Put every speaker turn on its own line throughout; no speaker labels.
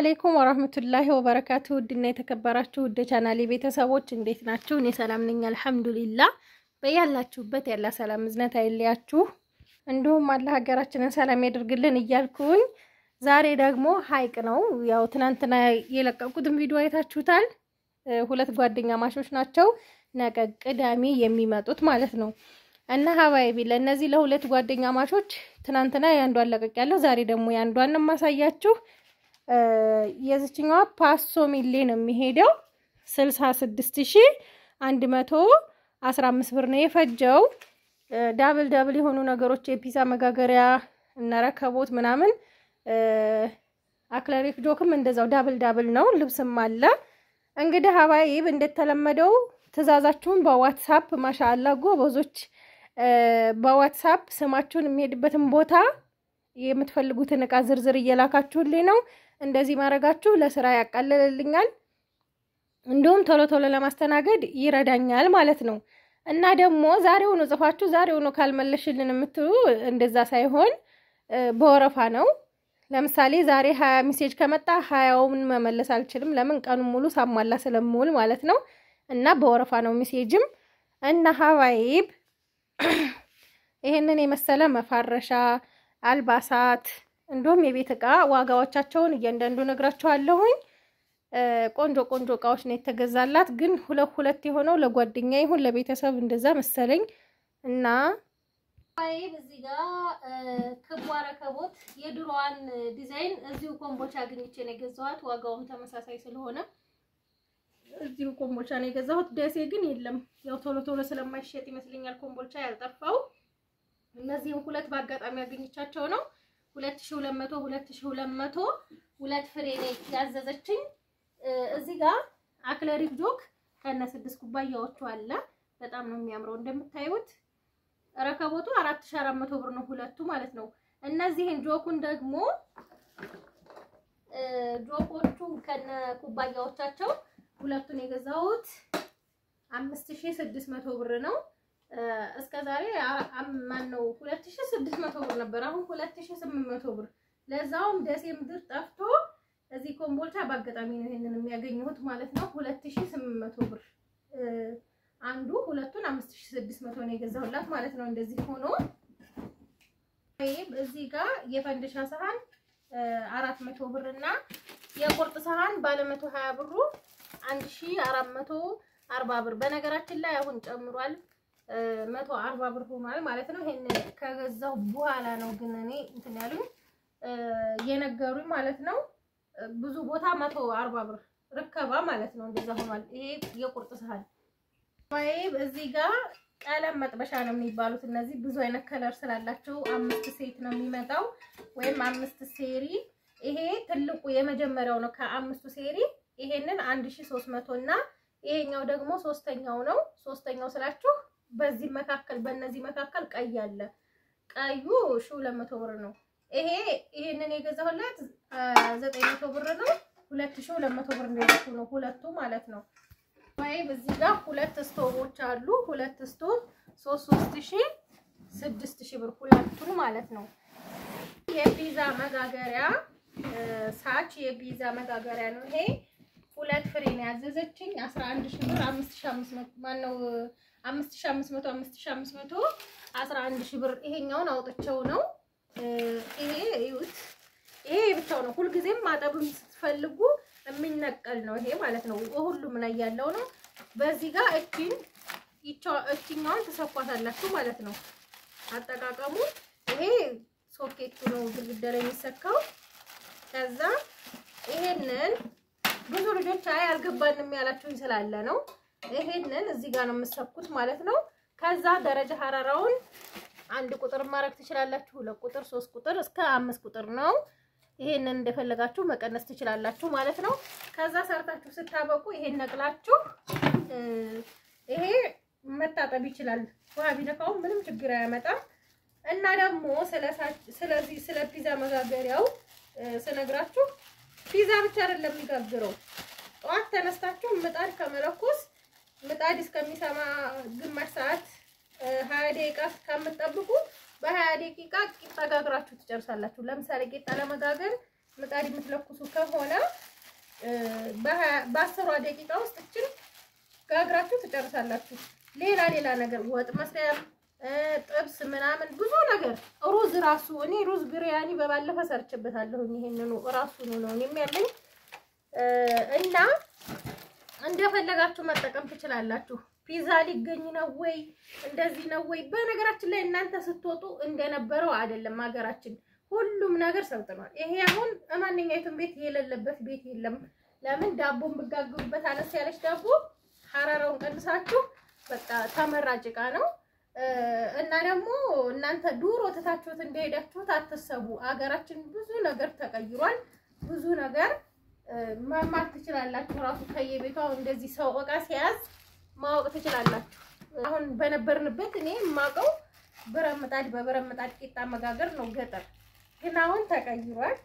አለይኩም ወራህመቱላሂ ወበረካቱ ድና የተከበራችሁ ወደ ቻናሌ ቤተሰቦች እንዴት ናችሁ? እኔ ሰላም ነኝ አልሐምዱሊላህ። በያላችሁበት ያላ ሰላም እዝነት አይለያችሁ፣ እንዲሁም አላህ ሀገራችንን ሰላም ያድርግልን እያልኩኝ ዛሬ ደግሞ ሀይቅ ነው። ያው ትናንትና የለቀቁትን ቪዲዮ አይታችሁታል። ሁለት ጓደኛ ማሾች ናቸው ነገ ቅዳሜ የሚመጡት ማለት ነው። እና ሀባይቢ ለነዚህ ለሁለት ጓደኛ ማሾች ትናንትና ያንዷን ለቀቅ ያለው ዛሬ ደግሞ ያንዷን ማሳያችሁ። የዚህኛው ፓሶ ሚሌ ነው የሚሄደው 66115 ብር ነው የፈጀው። ዳብል የሆኑ ነገሮች የፒዛ መጋገሪያ እና ረከቦት ምናምን አክለሪክ ጆክም እንደዛው ዳብል ነው። ልብስም አለ። እንግዲህ ሀባይብ እንደተለመደው ትእዛዛችሁን በዋትስአፕ ማሻአላ ጎበዞች በዋትስአፕ ስማችሁን የሚሄድበትን ቦታ የምትፈልጉትን እቃ ዝርዝር እየላካችሁልኝ ነው። እንደዚህ ማድረጋችሁ ለስራ ያቀልልልኛል፣ እንዲሁም ቶሎ ለማስተናገድ ይረዳኛል ማለት ነው። እና ደግሞ ዛሬውኑ ጽፋችሁ ዛሬውኑ ካልመለሽልን የምትሉ እንደዛ ሳይሆን በወረፋ ነው። ለምሳሌ ዛሬ 20 ሜሴጅ ከመጣ 20ውን መመለስ አልችልም፣ ለምን ቀኑን ሙሉ ሳሟላ ስለምውል ማለት ነው። እና በወረፋ ነው ሜሴጅም። እና ሀባይብ ይሄንን የመሰለ መፋረሻ አልባሳት እንዲሁም የቤት እቃ ዋጋዎቻቸውን እያንዳንዱ ነግራችኋለሁኝ። ቆንጆ እቃዎች ነው የተገዛላት፣ ግን ሁለት የሆነው ለጓደኛ ይሁን ለቤተሰብ እንደዛ መሰለኝ። እና አይብ እዚህ ጋር ክቧ ረከቦት የድሮዋን ዲዛይን እዚሁ ኮምቦቻ አግኝቼ ነው የገዛኋት። ዋጋውም ተመሳሳይ ስለሆነ እዚሁ ኮምቦቻ ነው የገዛሁት። ደሴ ግን የለም፣ ያው ቶሎ ስለማይሸጥ ይመስለኛል ኮምቦቻ ያልጠፋው። እነዚህ ሁለት በአጋጣሚ አግኝቻቸው ነው 2200 ሁለት ፍሬ ነው ያዘዘችኝ። እዚህ ጋር አክለሪክ ጆክ ከነ 6 ኩባያዎቹ አለ። በጣም ነው የሚያምረው እንደምታዩት። ረከቦቱ 4400 ብር ነው ሁለቱ ማለት ነው። እነዚህን ጆኩን ደግሞ ጆኮቹ ከነ ኩባያዎቻቸው ሁለቱን የገዛሁት 5600 ብር ነው። እስከዛሬ ማን ነው 2600 ብር ነበር፣ አሁን 2800 ብር። ለዛውም ደሴ ምድር ጠፍቶ እዚህ ኮምቦልቻ በአጋጣሚ ነው ይሄንን የሚያገኙት ማለት ነው። 2800 ብር አንዱ፣ ሁለቱን 5600 ነው የገዛሁላት ማለት ነው። እንደዚህ ሆኖ እዚህ ጋር የፈንድሻ ሰሃን 400 ብር እና የቁርጥ ሰሃን ባለ 120 ብሩ 1440 ብር። በነገራችን ላይ አሁን ጨምሯል 140 ብር ሆኗል ማለት ነው። ይሄን ከገዛው በኋላ ነው ግን እኔ እንትን ያሉኝ የነገሩኝ ማለት ነው። ብዙ ቦታ 140 ብር ርከባ ማለት ነው። እንደዛ ሆኗል። ይሄ የቁርጥ ሰሃን ወይብ እዚህ ጋር ቀለም መጥበሻ ነው የሚባሉት እነዚህ ብዙ አይነት ከለር ስላላቸው 5 ሴት ነው የሚመጣው ወይም 5 ሴሪ። ይሄ ትልቁ የመጀመሪያው ነው ከ5ቱ ሴሪ። ይሄንን 1300 እና ይሄኛው ደግሞ ሶስተኛው ነው። ሶስተኛው ስላችሁ በዚህ መካከል በእነዚህ መካከል ቀይ አለ። ቀዩ 200 ብር ነው። ይሄንን የገዛሁላት 900 ብር ነው። 2200 ብር እንደዚህ ነው ሁለቱ ማለት ነው። ወይም እዚህ ጋር ሁለት ስቶቮች አሉ። ሁለት ስቶቭ 3000 6000 ብር ሁለቱ ማለት ነው። የፒዛ መጋገሪያ ሳች የፒዛ መጋገሪያ ነው ይሄ። ሁለት ፍሬ ነው ያዘዘችኝ 11000 ብር 5500 ማነው 5500 11000 ብር። ይሄኛውን አውጥቼው ነው። ይሄ እዩት፣ ይሄ ብቻው ነው። ሁልጊዜም ማጠብም ስትፈልጉ የሚነቀል ነው ይሄ ማለት ነው። ሁሉም ላይ ያለው ነው። በዚህ ጋር እቺኛውን ተሰኳታላችሁ ማለት ነው። አጠቃቀሙ ይሄ ሶኬቱ ነው ግድግዳ ላይ የሚሰካው። ከዛ ይሄንን ብዙ ልጆች አልገባንም ያላችሁኝ ስላለ ነው። ይሄንን እዚህ ጋር ነው የምሰኩት ማለት ነው። ከዛ ደረጃ ሐራራውን 1 ቁጥር ማድረግ ትችላላችሁ፣ 2 ቁጥር፣ 3 ቁጥር እስከ 5 ቁጥር ነው። ይሄንን እንደፈለጋችሁ መቀነስ ትችላላችሁ ማለት ነው። ከዛ ሰርታችሁ ስታበቁ ይሄን ነቅላችሁ ይሄ መታጠብ ይችላል። ውሃ ቢነካው ምንም ችግር አያመጣም። እና ደግሞ ስለዚህ ስለ ፒዛ መጋገሪያው ስነግራችሁ ፒዛ ብቻ አይደለም የሚጋግረው። ጠዋት ተነስታችሁ ምጣድ ከመለኮስ ምጣድ እስከሚሰማ ግማሽ ሰዓት 20 ደቂቃ ከምትጠብቁ በ20 ደቂቃ ቂጣ ጋግራችሁ ትጨርሳላችሁ። ለምሳሌ ቂጣ ለመጋገር ምጣድ የምትለኩሱ ከሆነ በ10 ደቂቃ ውስጥ እችን ጋግራችሁ ትጨርሳላችሁ። ሌላ ነገር ወጥ መስሪያ ጥብስ ምናምን ብዙ ነገር ሩዝ ራሱ እኔ ሩዝ ብሪያኒ በባለፈ ሰርችበታለሁ። ይሄንኑ ራሱን ነው የሚያለኝ እና እንደፈለጋችሁ መጠቀም ትችላላችሁ። ፒዛ ሊገኝ ነው ወይ እንደዚህ ነው ወይ? በነገራችን ላይ እናንተ ስትወጡ እንደነበረው አይደለም ሀገራችን ሁሉም ነገር ሰልጥኗል። ይሄ አሁን ማንኛውም ቤት የሌለበት ቤት የለም። ለምን ዳቦን ብጋግሩበት አነስ ያለች ዳቦ ሐራራውን ቀንሳችሁ በቃ ተመራጭ ዕቃ ነው። እና ደግሞ እናንተ ዱሮ ተታችሁት እንደሄዳችሁት አትሰቡ። ሀገራችን ብዙ ነገር ተቀይሯል። ብዙ ነገር መማር ትችላላችሁ። ራሱ ከየቤቷ እንደዚህ ሰው ዕቃ ሲያዝ ማወቅ ትችላላችሁ። አሁን በነበርንበት እኔ የማውቀው በረምጣድ በበረምጣድ ቂጣ መጋገር ነው ገጠር። ግን አሁን ተቀይሯል።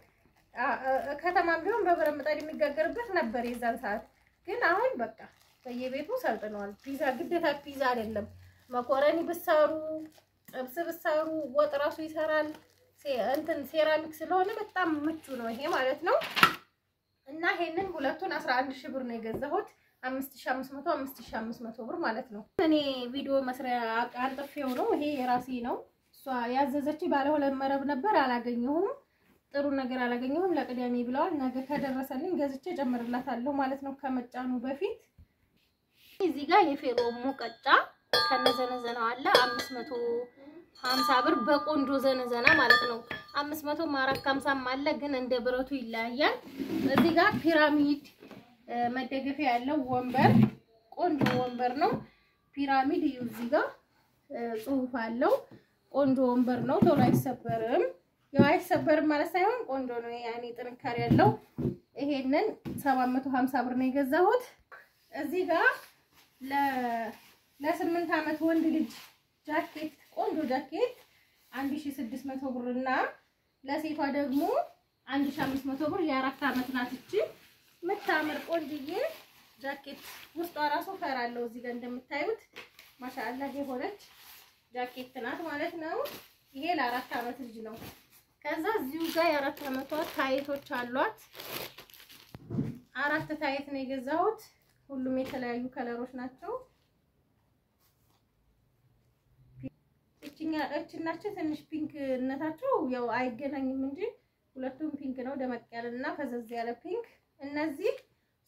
ከተማም ቢሆን በበረምጣድ የሚጋገርበት ነበር የዛን ሰዓት። ግን አሁን በቃ በየቤቱ ሰልጥነዋል። ፒዛ ግዴታ ፒዛ አይደለም። መኮረኒ ብሰሩ ጥብስ ብሰሩ ወጥ ራሱ ይሰራል። እንትን ሴራሚክ ስለሆነ በጣም ምቹ ነው ይሄ ማለት ነው። እና ይሄንን ሁለቱን 11000 ብር ነው የገዛሁት። 5500 5500 ብር ማለት ነው። እኔ ቪዲዮ መስሪያ አንጥፌው ነው። ይሄ የራሴ ነው። እሷ ያዘዘች ባለ 2 መረብ ነበር አላገኘሁም። ጥሩ ነገር አላገኘሁም። ለቅዳሜ ብለዋል። ነገ ከደረሰልኝ ገዝቼ ጨምርላታለሁ ማለት ነው ከመጫኑ በፊት። እዚህ ጋር የፌሮ ሙቀጫ ከነዘነዘናው አለ 550 ብር በቆንጆ ዘነዘና ማለት ነው። 500 450 አለ ግን እንደ ብረቱ ይለያያል። እዚህ ጋር ፒራሚድ መደገፊያ ያለው ወንበር ቆንጆ ወንበር ነው። ፒራሚድ እዚህ ጋር ጽሁፍ አለው። ቆንጆ ወንበር ነው። ቶሎ አይሰበርም። ያው አይሰበርም ማለት ሳይሆን ቆንጆ ነው። ያኔ ጥንካሬ ያለው ይሄንን 750 ብር ነው የገዛሁት። እዚህ ጋር ለ8 አመት ወንድ ልጅ ጃኬት ቆንጆ ጃኬት 1600 ብር እና ለሴቷ ደግሞ 1500 ብር የ4 አመት ናት። እቺ መታመር ቆንጆዬ ጃኬት ውስጧ ራሱ ፈራለው። እዚህ ጋር እንደምታዩት ማሻአላህ የሆነች ጃኬት ናት ማለት ነው። ይሄ ለ4 አመት ልጅ ነው። ከዛ እዚሁ ጋር የ4 አመቷ ታይቶች አሏት። 4 ታይት ነው የገዛሁት። ሁሉም የተለያዩ ከለሮች ናቸው። እችናቸው ትንሽ ፒንክነታቸው ያው አይገናኝም እንጂ ሁለቱም ፒንክ ነው። ደመቅ ያለና ፈዘዝ ያለ ፒንክ። እነዚህ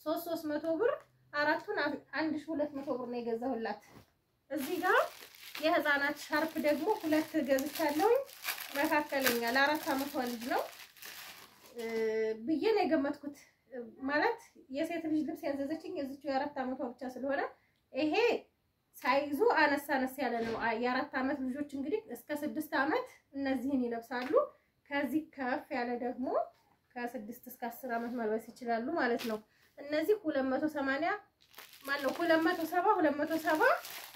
300 ብር አራቱን 1200 ብር ነው የገዛሁላት። እዚህ ጋር የህፃናት ሻርፕ ደግሞ 2 ገዝቻለሁ። መካከለኛ ለ4 አመት ልጅ ነው ብዬ ነው የገመትኩት። ማለት የሴት ልጅ ልብስ ያዘዘችኝ እዚሁ የ4 አመቷ ብቻ ስለሆነ ይሄ ሳይዙ አነስ ያለ ነው። የ4 አመት ልጆች እንግዲህ እስከ 6 አመት እነዚህን ይለብሳሉ። ከዚህ ከፍ ያለ ደግሞ ከ6 እስከ 10 አመት መልበስ ይችላሉ ማለት ነው። እነዚህ 280 ማለት 270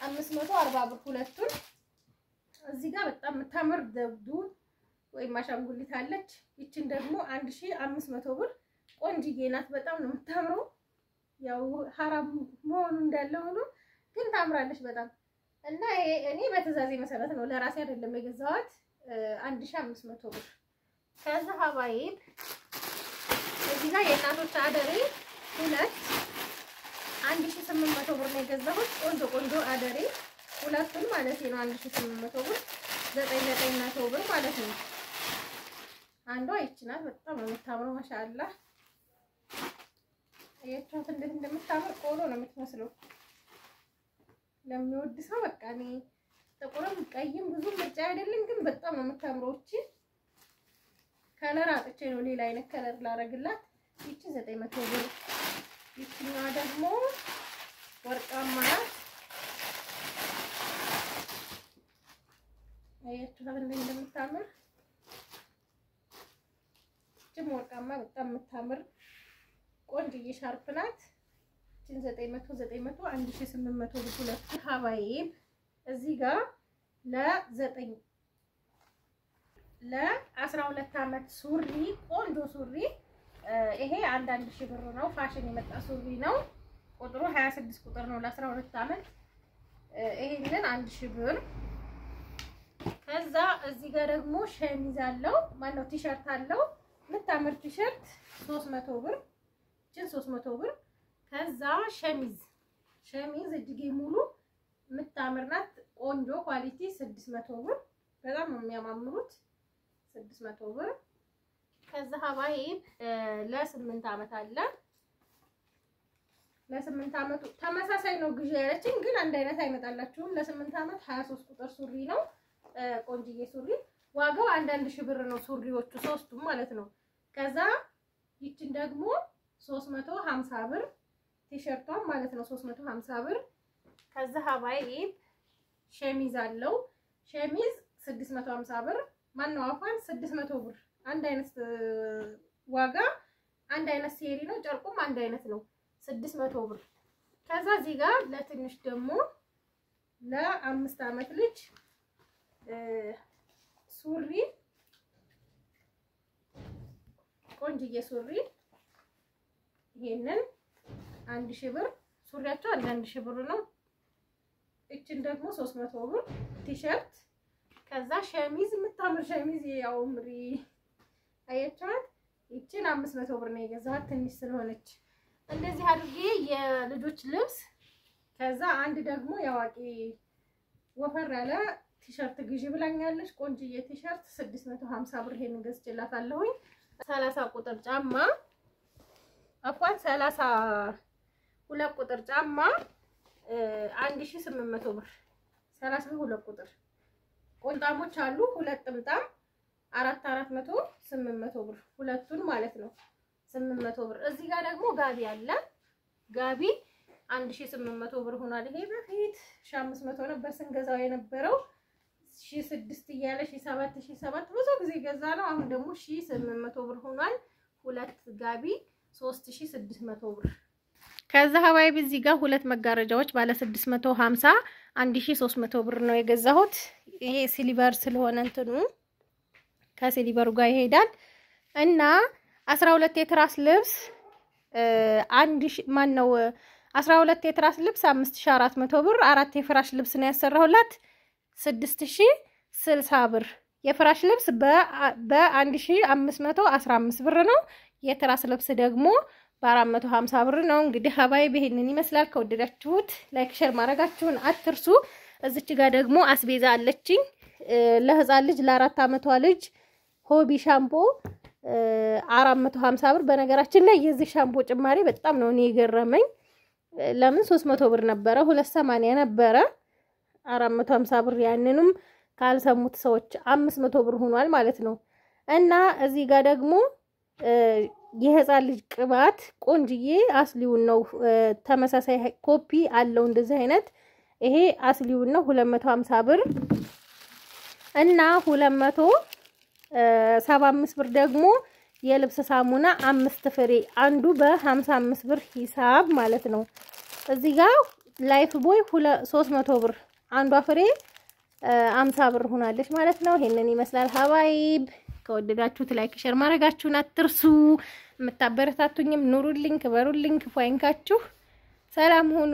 540 ብር ሁለቱን። እዚህ ጋር በጣም የምታምር ደብዱ ወይ ማሻንጉሊት አለች። ይችን ደግሞ 1500 ብር ቆንጅዬ ናት። በጣም ነው የምታምረው። ያው ሐራም መሆኑ እንዳለ ሆኖ ግን ታምራለች በጣም። እና እኔ በትዕዛዜ መሰረት ነው ለራሴ አይደለም የገዛኋት። 1500 ብር። ከዛ ሀባይብ እዚህ ጋር የእናቶች አደሬ 1800 ብር ነው የገዛሁት። ቆንጆ አደሬ ሁለቱን ማለት ነው 1800 ብር 900 ብር ማለት ነው። አንዷ ይችላል በጣም ነው የምታምረው ማሻአላህ። አያችሁት እንዴት እንደምታምር ቆሎ ነው የምትመስለው። ለሚወድ ሰው በቃ እኔ ጥቁርም ቀይም ብዙ ምርጫ አይደለም ግን በጣም ነው የምታምረው። እቺ ከለር አጥቼ ነው ሌላ አይነት ከለር ላረግላት። ይቺ 900 ብር። ይቺኛዋ ደግሞ ወርቃማ ናት። አያችሁት እንዴት እንደምታምር። ይቺ ወርቃማ በጣም የምታምር ቆንጆዬ ሻርፕ ናት። 900 1800 ብር ሁለት ሀባይብ። እዚህ ጋር ለ12 አመት ሱሪ ቆንጆ ሱሪ ይሄ 1000 ብር ነው። ፋሽን የመጣ ሱሪ ነው። ቁጥሩ 26 ቁጥር ነው ለ12 አመት። ይሄንን 1000 ብር። ከዛ እዚህ ጋር ደግሞ ሸሚዝ አለው ማነው ቲሸርት አለው ምታምር ቲሸርት 300 ብር እቺን 300 ብር ከዛ ሸሚዝ እጅጌ ሙሉ ምታምር ናት ቆንጆ ኳሊቲ 600 ብር በጣም ነው የሚያማምሩት 600 ብር ከዛ ሀባይብ ለ8 አመት አለ ለ8 አመቱ ተመሳሳይ ነው ግዢ ያለችኝ ግን አንድ አይነት አይመጣላችሁም ለ8 አመት 23 ቁጥር ሱሪ ነው ቆንጆዬ ሱሪ ዋጋው አንዳንድ ሺህ ብር ነው ሱሪዎቹ ሶስቱም ማለት ነው ከዛ ይችን ደግሞ 350 ብር ቲሸርቷን ማለት ነው 350 ብር ከዛ ሀባይብ ሸሚዝ አለው ሸሚዝ 650 ብር ማን ነው አፋን 600 ብር አንድ አይነት ዋጋ አንድ አይነት ሴሪ ነው ጨርቁም አንድ አይነት ነው 600 ብር ከዛ እዚህ ጋር ለትንሽ ደግሞ ለ5 አመት ልጅ ሱሪ ቆንጆዬ ሱሪ ይሄንን 1000 ብር ሱሪያቸው 1000 ብር ነው እቺን ደግሞ 300 ብር ቲሸርት ከዛ ሸሚዝ ምታምር ሸሚዝ ያው ምሪ አያቻት እቺን 500 ብር ነው የገዛሁት ትንሽ ስለሆነች እንደዚህ አድርጌ የልጆች ልብስ ከዛ አንድ ደግሞ ያዋቂ ወፈር ያለ ቲሸርት ግዢ ብላኛለች ቆንጆዬ ቲሸርት 650 ብር ይሄን ገዝቼላታለሁኝ 30 ቁጥር ጫማ አቋን 32 ቁጥር ጫማ 1800 ብር 32 ቁጥር ቆንጣሞች አሉ ሁለት ጥምጣም 400 800 ብር ሁለቱን ማለት ነው 800 ብር እዚህ ጋር ደግሞ ጋቢ አለ ጋቢ 1800 ብር ሆኗል ይሄ በፊት 1500 ነበር ስንገዛው የነበረው 1600 እያለ 1700 ብዙ ጊዜ ገዛ ነው አሁን ደግሞ 1800 ብር ሆኗል ሁለት ጋቢ 3600 ብር ከዛ ሀባይብ እዚህ ጋር ሁለት መጋረጃዎች ባለ 650 1300 ብር ነው የገዛሁት ይሄ ሲልቨር ስለሆነ እንትኑ ከሲልቨሩ ጋር ይሄዳል እና 12 የትራስ ልብስ 12 የትራስ ልብስ 5400 ብር አራት የፍራሽ ልብስ ነው ያሰራሁላት 6060 ብር የፍራሽ ልብስ በ1515 ብር ነው የትራስ ልብስ ደግሞ በ450 ብር ነው እንግዲህ ሀባይብ ይሄንን ይመስላል ከወደዳችሁት ላይክ ሼር ማድረጋችሁን አትርሱ እዚች ጋር ደግሞ አስቤዛ አለችኝ ለህፃን ልጅ ለ4 አመቷ ልጅ ሆቢ ሻምፖ 450 ብር በነገራችን ላይ የዚህ ሻምፖ ጭማሪ በጣም ነው እኔ የገረመኝ ለምን 300 ብር ነበረ 280 ነበረ 450 ብር ያንንም ካልሰሙት ሰዎች 500 ብር ሆኗል ማለት ነው እና እዚህ ጋር ደግሞ የህፃን ልጅ ቅባት ቆንጅዬ አስሊውን ነው ተመሳሳይ ኮፒ አለው እንደዚህ አይነት ይሄ አስሊውን ነው 250 ብር እና 275 ብር ደግሞ የልብስ ሳሙና 5 ፍሬ አንዱ በ55 ብር ሂሳብ ማለት ነው እዚህ ጋር ላይፍ ቦይ 300 ብር አንዷ ፍሬ 50 ብር ሆናለች ማለት ነው ይሄንን ይመስላል ሀባይብ ከወደዳችሁት ላይክ ሼር ማድረጋችሁን አትርሱ መታበረታቱኝም ኑሩልኝ ክበሩልኝ ክፋይንካችሁ ሰላም ሁኑ